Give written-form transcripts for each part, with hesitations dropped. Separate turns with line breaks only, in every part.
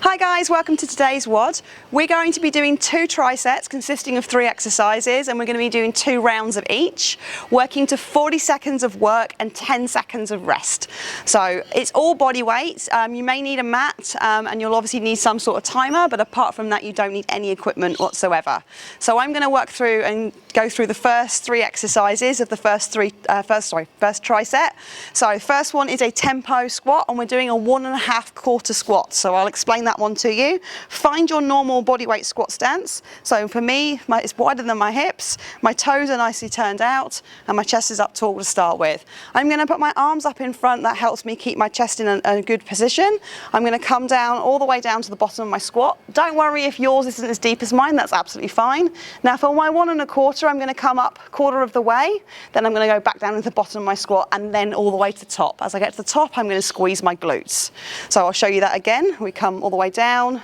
Hi guys, welcome to today's WOD. We're going to be doing 2 trisets consisting of 3 exercises, and we're going to be doing 2 rounds of each, working to 40 seconds of work and 10 seconds of rest. So it's all body weight. You may need a mat and you'll obviously need some sort of timer, but apart from that you don't need any equipment whatsoever. So I'm going to work through and go through the first 3 exercises of the first tricep. So first one is a tempo squat, and we're doing a 1.5 quarter squat. So I'll explain that one to you. Find your normal body weight squat stance. So for me, it's wider than my hips, my toes are nicely turned out, and my chest is up tall to start with. I'm going to put my arms up in front. That helps me keep my chest in a good position. I'm going to come down all the way down to the bottom of my squat. Don't worry if yours isn't as deep as mine, that's absolutely fine. Now for my 1.25 quarter, I'm going to come up quarter of the way, then I'm going to go back down to the bottom of my squat and then all the way to the top. As I get to the top, I'm going to squeeze my glutes. So I'll show you that again. We come all the way down,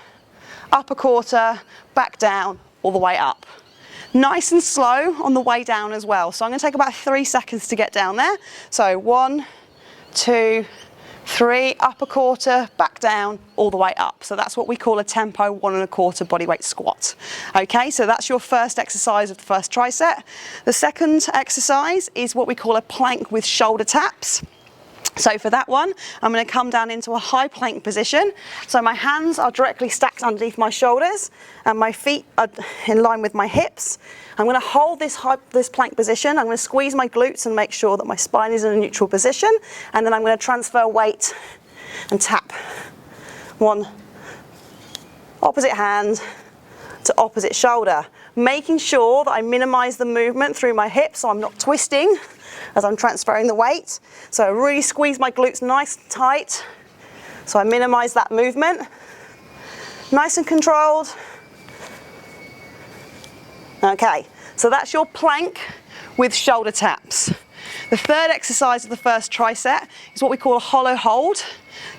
up a quarter, back down, all the way up. Nice and slow on the way down as well. So I'm going to take about 3 seconds to get down there. So 1, 2, 3, up a quarter, back down, all the way up. So that's what we call a tempo 1.25 quarter bodyweight squat. Okay, so that's your first exercise of the first tricep. The second exercise is what we call a plank with shoulder taps. So for that one, I'm going to come down into a high plank position. So my hands are directly stacked underneath my shoulders and my feet are in line with my hips. I'm going to hold this plank position. I'm going to squeeze my glutes and make sure that my spine is in a neutral position. And then I'm going to transfer weight and tap one opposite hand to opposite shoulder, making sure that I minimize the movement through my hips so I'm not twisting as I'm transferring the weight. So I really squeeze my glutes nice and tight so I minimize that movement. Nice and controlled. Okay, so that's your plank with shoulder taps. The third exercise of the first tricep is what we call a hollow hold.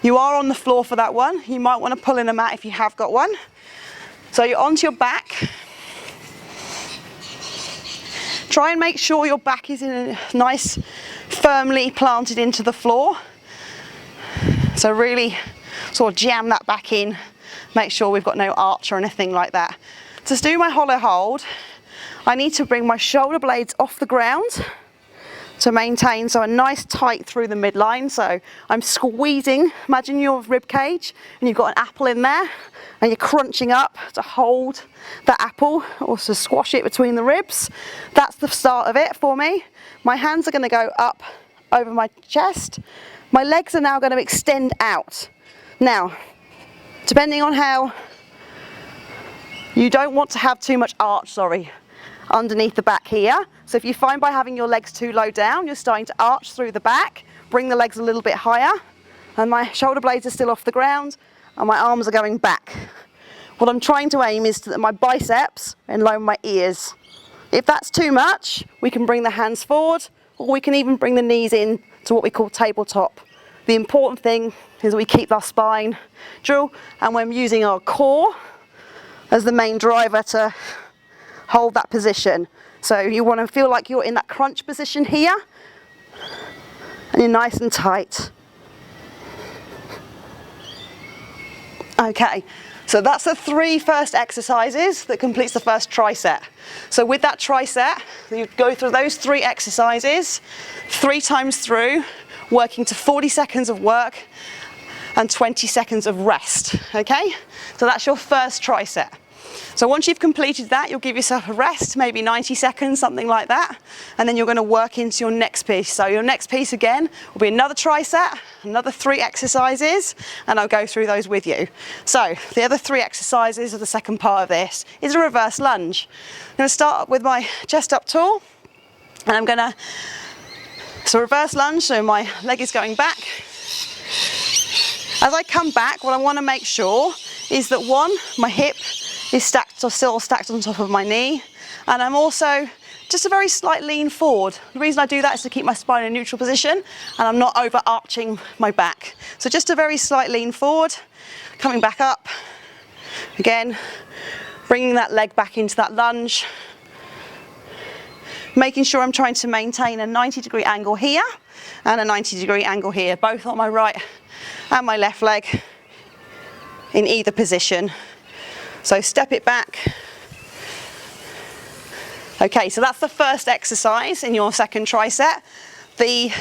You are on the floor for that one. You might want to pull in a mat if you have got one. So you're onto your back. Try and make sure your back is in a nice, firmly planted into the floor. So really sort of jam that back in. Make sure we've got no arch or anything like that. To do my hollow hold, I need to bring my shoulder blades off the ground to maintain, so a nice tight through the midline. So I'm squeezing, imagine your rib cage and you've got an apple in there and you're crunching up to hold that apple or to squash it between the ribs. That's the start of it for me. My hands are going to go up over my chest. My legs are now going to extend out. Now, depending on how, you don't want to have too much arch, underneath the back here. So if you find by having your legs too low down, you're starting to arch through the back, bring the legs a little bit higher, and my shoulder blades are still off the ground and my arms are going back. What I'm trying to aim is that my biceps are in line with my ears. If that's too much, we can bring the hands forward, or we can even bring the knees in to what we call tabletop. The important thing is that we keep our spine neutral, and we're using our core as the main driver to hold that position. So you want to feel like you're in that crunch position here, and you're nice and tight. Okay, so that's the 3 first exercises that completes the first tricep. So with that tricep, you go through those 3 exercises 3 times through, working to 40 seconds of work and 20 seconds of rest. Okay, so that's your first tricep. So once you've completed that, you'll give yourself a rest, maybe 90 seconds, something like that, and then you're going to work into your next piece. So your next piece again will be another tricep, another 3 exercises, and I'll go through those with you. So the other 3 exercises of the second part of this is a reverse lunge. I'm going to start up with my chest up tall, and I'm going to, so reverse lunge, so my leg is going back. As I come back, what I want to make sure is that my hip is still stacked on top of my knee, and I'm also just a very slight lean forward. The reason I do that is to keep my spine in a neutral position and I'm not overarching my back. So just a very slight lean forward, coming back up, again, bringing that leg back into that lunge, making sure I'm trying to maintain a 90-degree angle here and a 90-degree angle here, both on my right and my left leg. in either position. So step it back. Okay, so that's the first exercise in your second tricep. The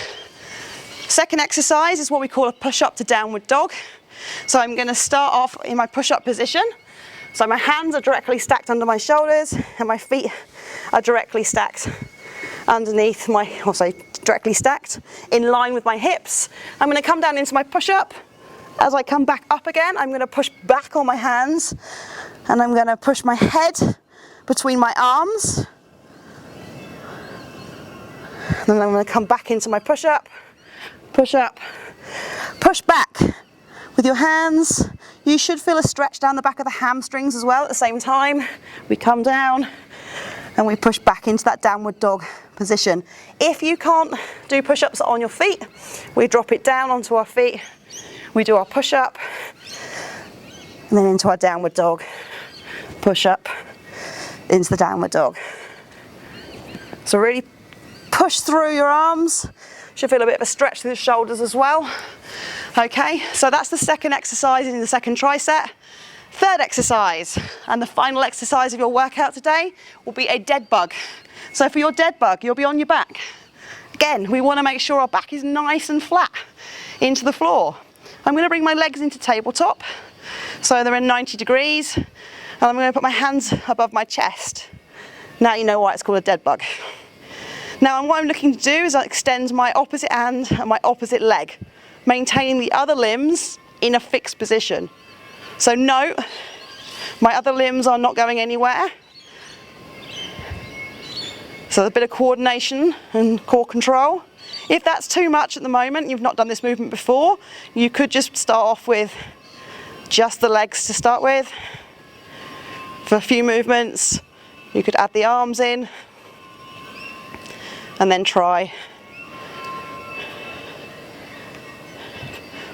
second exercise is what we call a push-up to downward dog. So I'm going to start off in my push-up position. So my hands are directly stacked under my shoulders and my feet are directly stacked underneath my, also directly stacked in line with my hips. I'm going to come down into my push-up. As I come back up again, I'm going to push back on my hands and I'm going to push my head between my arms. And then I'm going to come back into my push-up, push up, push back with your hands. You should feel a stretch down the back of the hamstrings as well at the same time. We come down and we push back into that downward dog position. If you can't do push-ups on your feet, we drop it down onto our feet. We do our push-up and then into our downward dog. Push-up into the downward dog. So really push through your arms. Should feel a bit of a stretch through the shoulders as well. Okay, so that's the second exercise in the second tricep. Third exercise, and the final exercise of your workout today, will be a dead bug. So for your dead bug, you'll be on your back. Again, we want to make sure our back is nice and flat into the floor. I'm going to bring my legs into tabletop, so they're in 90 degrees, and I'm going to put my hands above my chest. Now you know why it's called a dead bug. Now what I'm looking to do is I extend my opposite hand and my opposite leg, maintaining the other limbs in a fixed position. So note, my other limbs are not going anywhere. So a bit of coordination and core control. If that's too much at the moment, you've not done this movement before, you could just start off with just the legs to start with. For a few movements, you could add the arms in and then try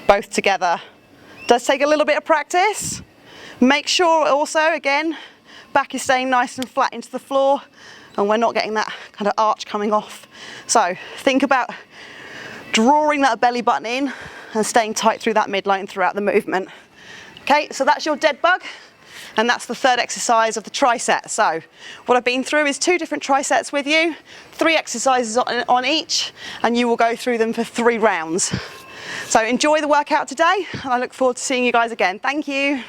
both together. Does take a little bit of practice. Make sure also, again, back is staying nice and flat into the floor and we're not getting that kind of arch coming off. So think about drawing that belly button in and staying tight through that midline throughout the movement. Okay, so that's your dead bug. And that's the third exercise of the tricep. So what I've been through is 2 different triceps with you, 3 exercises on each, and you will go through them for 3 rounds. So enjoy the workout today, and I look forward to seeing you guys again. Thank you.